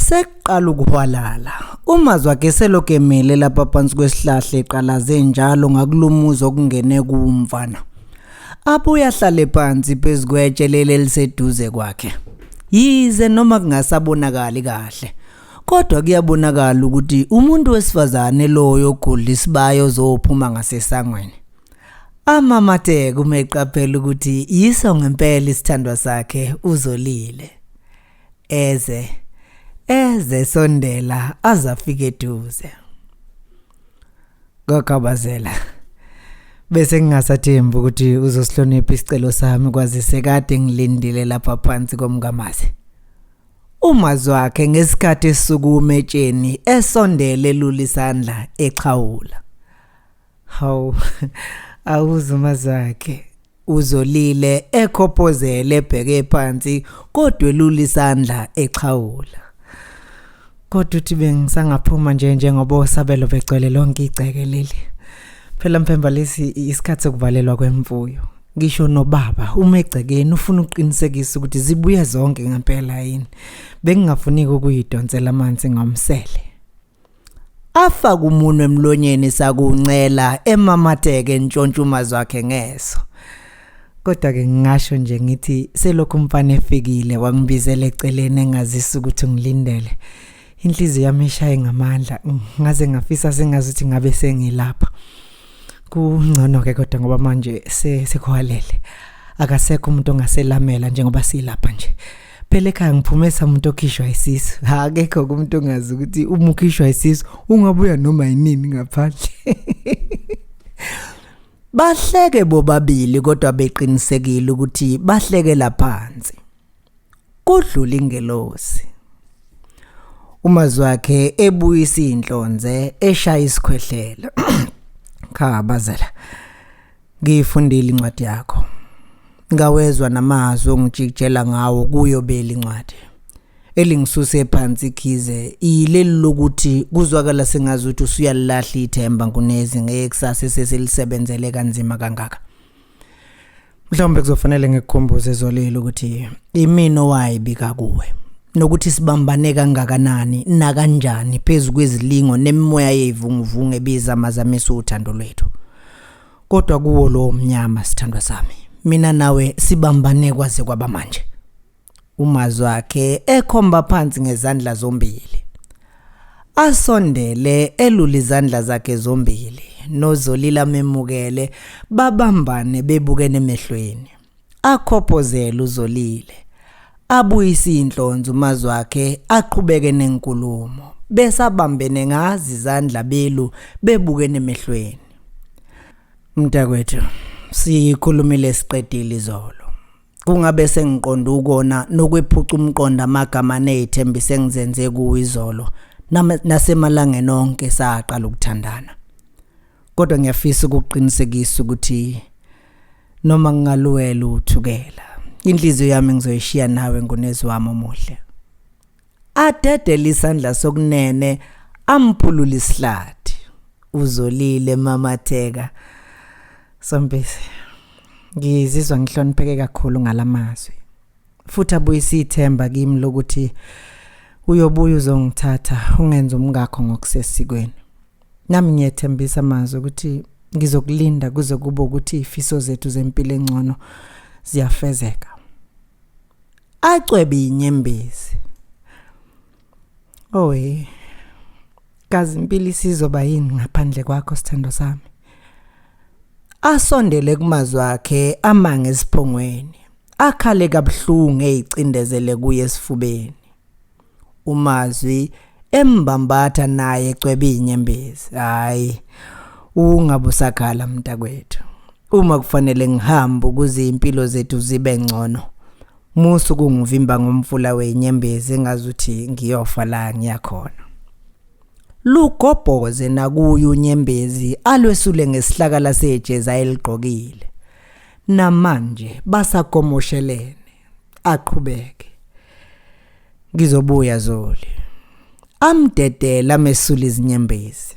Seqala ukuhwalala. Umazwi wakhe selokemele lapha phansi kwesihlahla eqalaze njalo ngakulumuzo okungene kumfana. Abuya ahlale phansi phezukwetshelele eliseduze kwakhe. Yize noma kungasabonakali kahle, kodwa kuyabonakala ukuthi umuntu wesifazane loyo ogudla isibayo zophuma ngasesangweni. Amamateka umeqaphela ukuthi yiso ngempela isithandwa sakhe uzolile. Eze sondela azafika eduze. Ngakabazela. Bese ngingasathembi ukuthi uzosihlonipha isicelo sami kwazise kade ngilindile lapha phansi komngamazi. Umazwi wakhe ngesikhathi esukuma etsheni esondele elula isandla eqhawula. Awuze umazwi wakhe uzolile ekhophozele ebheke phansi kodwa elula isandla eqhawula. Kodwa uthi bengisangaphuma njengoba osabelo begcwele lonke igceke leli. Phela mphemba lesi isikhathi sokuvalelwa kwemfuyo. Ngisho nobaba uma egcekeni ufuna uqinisekisa ukuthi zibuye zonke ngempela yini. Bengingafuni ukuyidonsela amanzi ngomsele. Afa kumunwe emlonyeni sakuncela emamateke entshontsha umazwi wakhe ngeso. Kodwa ke ngingasho nje ngithi selokhu umfana efikile wangibizela eceleni engazisa ukuthi ngilindele. Inhliziyo yami ishaye ngamandla ngaze ngafisa sengazuthi ngabe sengilapha. Kungcono ke kodwa ngoba manje sekhwalele. Akasekho umuntu ongaselamela njengoba silapha nje. Phela ekhaya ngiphumesa umuntu okhishwa isisu. Akekho umuntu ongazi ukuthi uma ukhishwa isisu ungabuya noma yinini ngaphandle. Bahleke bobabili kodwa beqinisekile ukuthi bahlekela phansi. Kudlula ingelosi. Umazwi wakhe ebuyisa inhlonze eshaya isikhwehlela. Khabazela. Ngifundile incwadi yakho. Ngawezwa namazwi ongijikjela ngawo kuyobela incwadi. Elingisuse phansi ikhize ileli lokuthi kuzwakala sengazuthi usuyalahla ithemba kunezi ngekusasa seselisebenzele kanzima kangaka. Mhlawumbe kuzofanele ngikukhumbuze ezolile ukuthi imino wayibika kuwe. Nokuthi sibambane kangakanani na kanjani phezulu kwezilingo nemimoya yevunguvungu ebiza amazamisa uthando lwethu. Kodwa kuwo lo mnyama sithandwa sami. Mina nawe sibambane kwaze kwaba manje. Umazwi wakhe ekhomba phansi ngezandla zombili. Asondele elula izandla zakhe zombili. Nozolila memukele babambane bebukene emehlweni. Akhophozela uzolile. Abuyisa inhlonzo umazwi wakhe aqhubeke nenkulumo. Besabambene ngazi izandla belu bebukene emehlweni. Mntakwethu, sikhulumile siqedile izolo. Kungabe sengiqonda ukona nokwephuca umqondo amagama nezithembiso engizenze kuwe izolo nasemalangeni onke saqala ukuthandana. Kodwa ngiyafisa ukuqinisekisa ukuthi noma ngingaluwela uthukela inhliziyo yami ngizoyishiya nawe ngunezi wami omuhle. Adedela isandla sokunene amphulula isihlathi. Uzolile mamatheka. Sombisi. Ngizizwa ngihlonipheke kakhulu ngalamazwi. Futhi abuyisa ithemba kimi lokuthi uyobuya uzongithatha ungenza umngakho ngokusesikweni. Nami ngiyethembisa amazwi ukuthi ngizokulinda kuze kube ukuthi ifiso zethu zempilo engcono ziyafezeka. Acwebe inyembezi. Owe. Kazi impilo isizoba yini ngaphandle kwakho sithando sami. Asondele kumazwi wakhe amange esiphongweni. Akhale kabuhlungu ezicindezele kuye esifubeni. Umazwi embambatha naye ecwebe inyembezi. Hayi. Ungabusakhala mntakwethu. Uma kufanele ngihambe ukuze impilo zethu zibe ngcono. Musu kungivimba ngomfula wenyembezi engazuthi ngiyofa la ngiyakhona. Lugobhoze nakuyo unyembezi alwesule ngesihlakala sejeza eligqokile. Namanje basagomoshelene. Aqhubeke. Ngizobuya zoli. Amdedela mesula izinyembezi.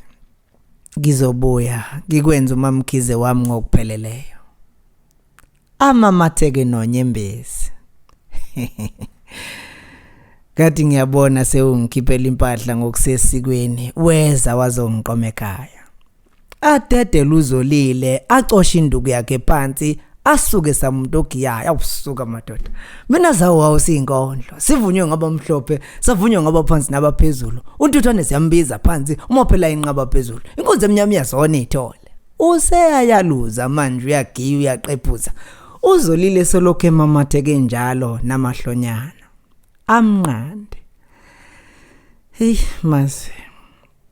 Ngizobuya ngikwenza umamkhize wami ngokupheleleyo. Amamatheke nonyembezi. Kathi ngiyabona sewungikhiphela impahla ngokusesikweni weza wazongiqoma ekhaya. Adedela uZolile acosha induku yakhe phansi asuke samuntu ogiyayo awusuka madoda. Mina zawo awusinkondlo. Sivunywe ngabamhlophe, savunywe ngabaphansi nabaphezulu. Untuthwane siyambiza phansi uma phela inqaba phezulu. Inkunzi emnyama iyazona ithole. Useyayaluza manje uyagiya uyaqephuza. uZolile solokhu emamathe njalo namahlonyana amnqande. Hey mase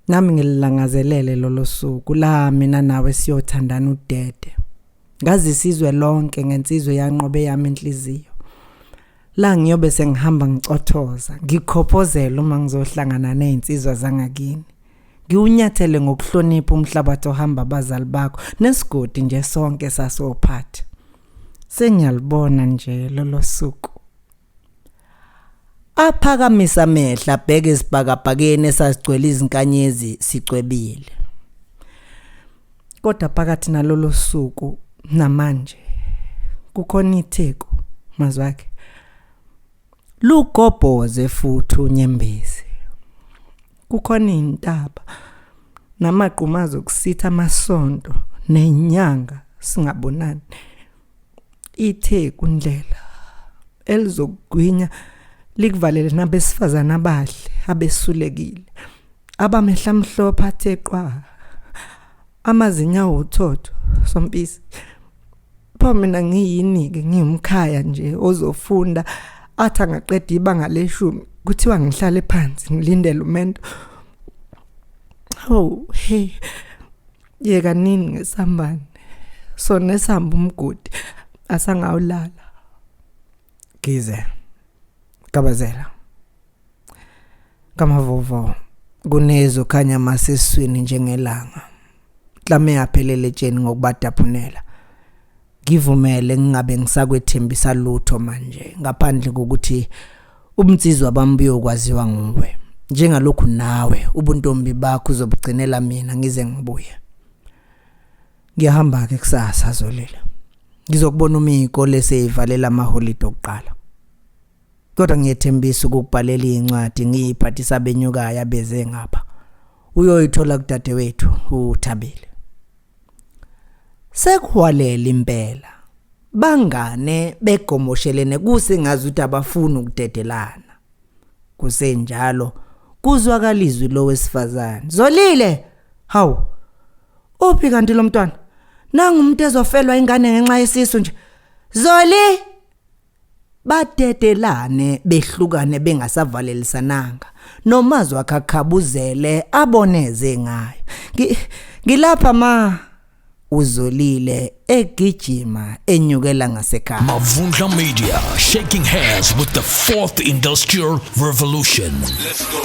nami ngilangazelele lolo suku la mina nawe siyothandana udede. Ngazi sizwe lonke ngensizwe yanqobe yami inhliziyo. La ngiyobe sengihamba ngicothoza, ngikhophozela uma ngizohlangana nezinsizwa zangakini. Ngiunyathele ngokuhlonipha umhlabathi ohamba abazali bakho nesigodi nje sonke sasophatha. Sengiyalibona nje lolo suku. Aphakamisa amehla abheke isibhakabhakeni esazigcwele izinkanyezi sicwebile. Kodwa phakathi nalolo suku namanje kukhona itheko mazwakhe. Lugobhoze futhi unyembezi. Kukhona intaba namaqhumazo okusitha amasonto nenyanga singabonani. Itheko indlela elizogwinya likuvalele nabesifazana abahle abesulekile abamehla mhlophe atheqwa amazinyawo uthotho sompisi. Pho mina ngiyini-ke ngiyumkhaya nje ozofunda athi angaqeda ibanga leshumi kuthiwa ngihlale phansi ngilindele umento. Oh hey yeka nini ngesambane sona esihamba umgodi asangawulala. Gize kabazela kamavovo kunezo khanya maseswini njengelanga klame yaphelele etsheni ngokubadaphunela. Ngivumele ngingabe ngisakwethembisa lutho manje ngaphandle kokuthi ubumtsizwa bami buyokwaziwa nguwe. Njengalokhu nawe ubuntombi bakho uzobugcinela mina ngize ngibuye. Ngiyahamba ke kusasa Zolile. Ngizokubona umikole seyivalela amaholide okuqala. Kodwa ngiyethembisa ukubhalela incwadi ngiyiphathisa benyukayo abeze ngapha. Uyoyithola kudadewethu uThabile. Sekuhwalela impela. Bangane begomoshelene kusengazi ukuthi abafuna ukudedelana. Kusenjalo kuzwakala izwi lo wesifazane. Zolile, hawu. Uphi kanti lo mntwana? Nangu umuntu ezofelwa ingane ngenxa yesisu nje. Zoli! Badedelane behlukane bengasavalelisananga. Nomazwi akakhabuzele aboneze ngayo. Ngilapha ma uZolile egijima enyukela ngasekhaya. Mavundla Media, shaking hands with the fourth industrial revolution. Let's go.